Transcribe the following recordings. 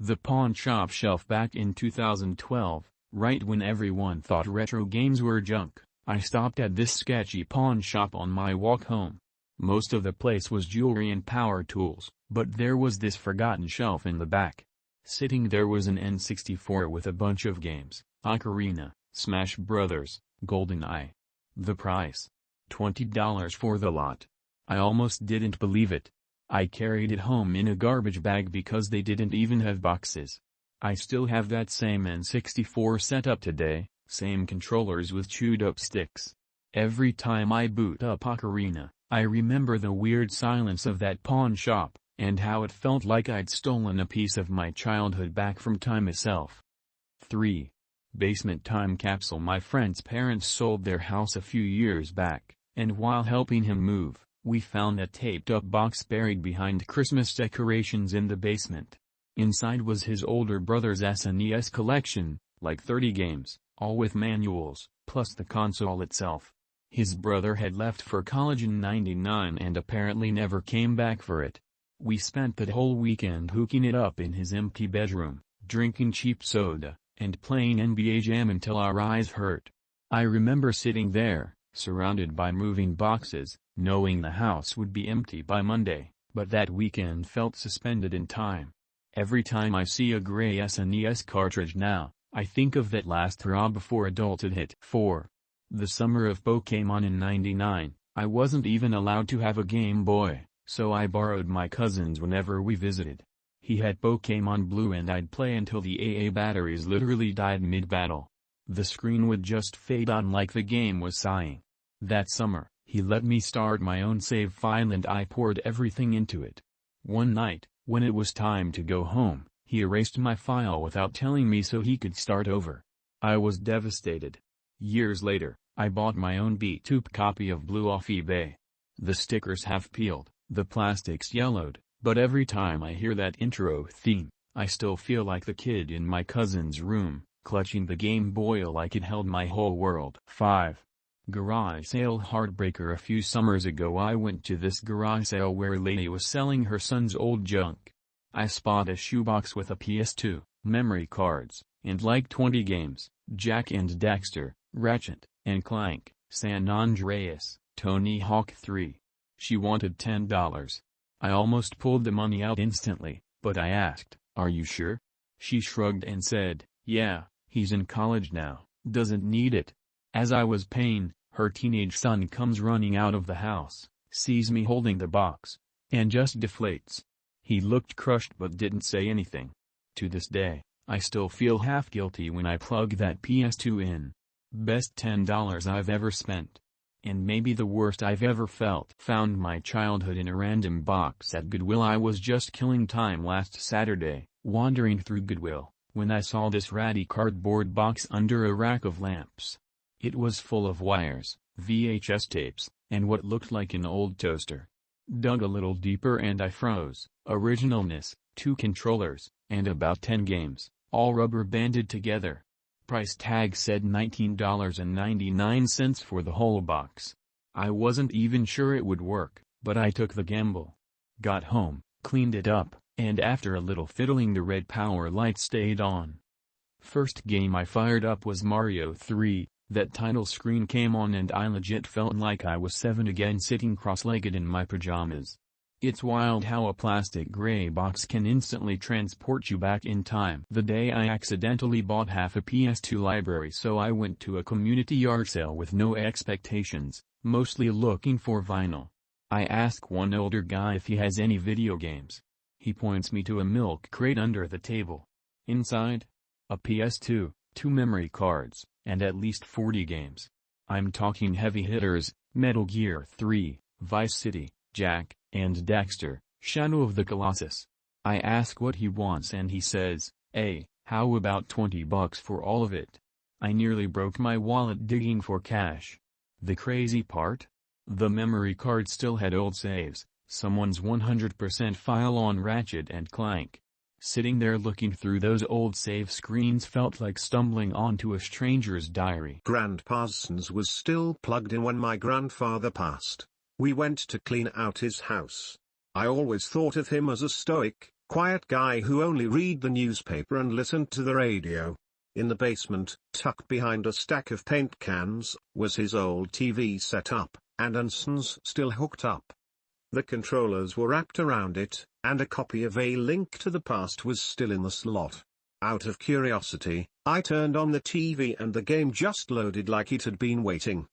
The pawn shop shelf. Back in 2012, right when everyone thought retro games were junk, I stopped at this sketchy pawn shop on my walk home. Most of the place was jewelry and power tools, but there was this forgotten shelf in the back. Sitting there was an N64 with a bunch of games: Ocarina, Smash Brothers, GoldenEye. The price? $20 for the lot. I almost didn't believe it. I carried it home in a garbage bag because they didn't even have boxes. I still have that same N64 setup today, same controllers with chewed up sticks. Every time I boot up Ocarina, I remember the weird silence of that pawn shop, and how it felt like I'd stolen a piece of my childhood back from time itself. 3. Basement time capsule. My friend's parents sold their house a few years back, and while helping him move, we found a taped-up box buried behind Christmas decorations in the basement. Inside was his older brother's SNES collection, like 30 games, all with manuals, plus the console itself. His brother had left for college in '99 and apparently never came back for it. We spent that whole weekend hooking it up in his empty bedroom, drinking cheap soda, and playing NBA Jam until our eyes hurt. I remember sitting there, surrounded by moving boxes, knowing the house would be empty by Monday, but that weekend felt suspended in time. Every time I see a gray SNES cartridge now, I think of that last throb before adulthood hit. 4. The summer of Pokémon in '99, I wasn't even allowed to have a Game Boy, so I borrowed my cousin's whenever we visited. He had Pokémon Blue and I'd play until the AA batteries literally died mid-battle. The screen would just fade on like the game was sighing. That summer, he let me start my own save file and I poured everything into it. One night, when it was time to go home, he erased my file without telling me so he could start over. I was devastated. Years later, I bought my own beat-up copy of Blue off eBay. The stickers have peeled, the plastic's yellowed, but every time I hear that intro theme, I still feel like the kid in my cousin's room, clutching the Game Boy like it held my whole world. 5. Garage sale heartbreaker. A few summers ago I went to this garage sale where a lady was selling her son's old junk. I spot a shoebox with a PS2, memory cards, and like 20 games: Jak and Daxter, Ratchet and Clank, San Andreas, Tony Hawk 3. She wanted $10. I almost pulled the money out instantly, but I asked, "Are you sure?" She shrugged and said, "Yeah, he's in college now, doesn't need it." As I was paying, her teenage son comes running out of the house, sees me holding the box, and just deflates. He looked crushed but didn't say anything. To this day, I still feel half guilty when I plug that PS2 in. Best $10 I've ever spent. And maybe the worst I've ever felt. Found my childhood in a random box at Goodwill. I was just killing time last Saturday, wandering through Goodwill, when I saw this ratty cardboard box under a rack of lamps. It was full of wires, VHS tapes, and what looked like an old toaster. Dug a little deeper and I froze. Originalness, 2 controllers, and about 10 games, all rubber banded together. Price tag said $19.99 for the whole box. I wasn't even sure it would work, but I took the gamble. Got home, cleaned it up, and after a little fiddling the red power light stayed on. First game I fired up was Mario 3, that title screen came on and I legit felt like I was 7 again, sitting cross-legged in my pajamas. It's wild how a plastic gray box can instantly transport you back in time. The day I accidentally bought half a PS2 library, so I went to a community yard sale with no expectations, mostly looking for vinyl. I ask one older guy if he has any video games. He points me to a milk crate under the table. Inside? A PS2, 2 memory cards, and at least 40 games. I'm talking heavy hitters: Metal Gear 3, Vice City, Jak and Daxter, Shadow of the Colossus. I ask what he wants and he says, "Hey, how about $20 for all of it?" I nearly broke my wallet digging for cash. The crazy part? The memory card still had old saves, someone's 100% file on Ratchet and Clank. Sitting there looking through those old save screens felt like stumbling onto a stranger's diary. Grandpa's was still plugged in when my grandfather passed. We went to clean out his house. I always thought of him as a stoic, quiet guy who only read the newspaper and listened to the radio. In the basement, tucked behind a stack of paint cans, was his old TV set up, and Anson's still hooked up. The controllers were wrapped around it, and a copy of A Link to the Past was still in the slot. Out of curiosity, I turned on the TV and the game just loaded like it had been waiting.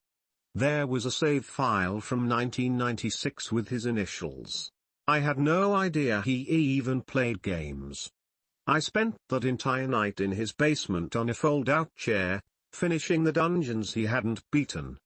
There was a save file from 1996 with his initials. I had no idea he even played games. I spent that entire night in his basement on a fold-out chair, finishing the dungeons he hadn't beaten.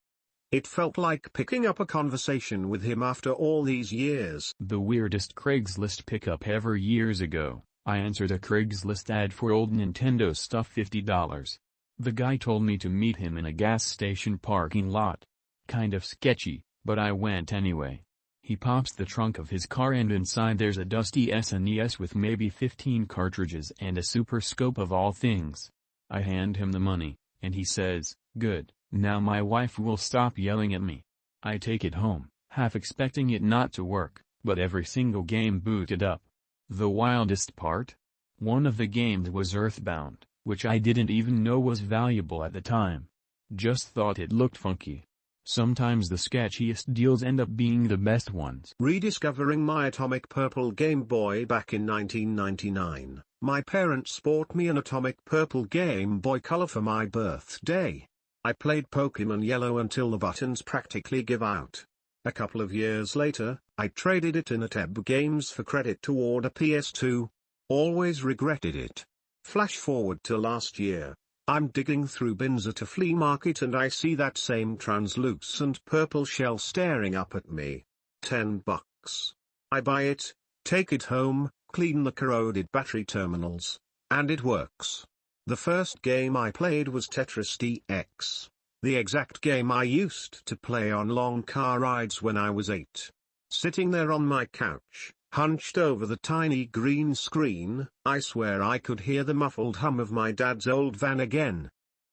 It felt like picking up a conversation with him after all these years. The weirdest Craigslist pickup ever. Years ago, I answered a Craigslist ad for old Nintendo stuff, $50. The guy told me to meet him in a gas station parking lot. Kind of sketchy, but I went anyway. He pops the trunk of his car and inside there's a dusty SNES with maybe 15 cartridges and a Super Scope of all things. I hand him the money, and he says, "Good, now my wife will stop yelling at me." I take it home, half expecting it not to work, but every single game booted up. The wildest part? One of the games was Earthbound, which I didn't even know was valuable at the time. Just thought it looked funky. Sometimes the sketchiest deals end up being the best ones. Rediscovering my Atomic Purple Game Boy back in 1999, my parents bought me an Atomic Purple Game Boy Color for my birthday. I played Pokemon Yellow until the buttons practically give out. A couple of years later, I traded it in at EB Games for credit toward a PS2. Always regretted it. Flash forward to last year. I'm digging through bins at a flea market and I see that same translucent purple shell staring up at me. $10. I buy it, take it home, clean the corroded battery terminals, and it works. The first game I played was Tetris DX, the exact game I used to play on long car rides when I was 8. Sitting there on my couch, hunched over the tiny green screen, I swear I could hear the muffled hum of my dad's old van again.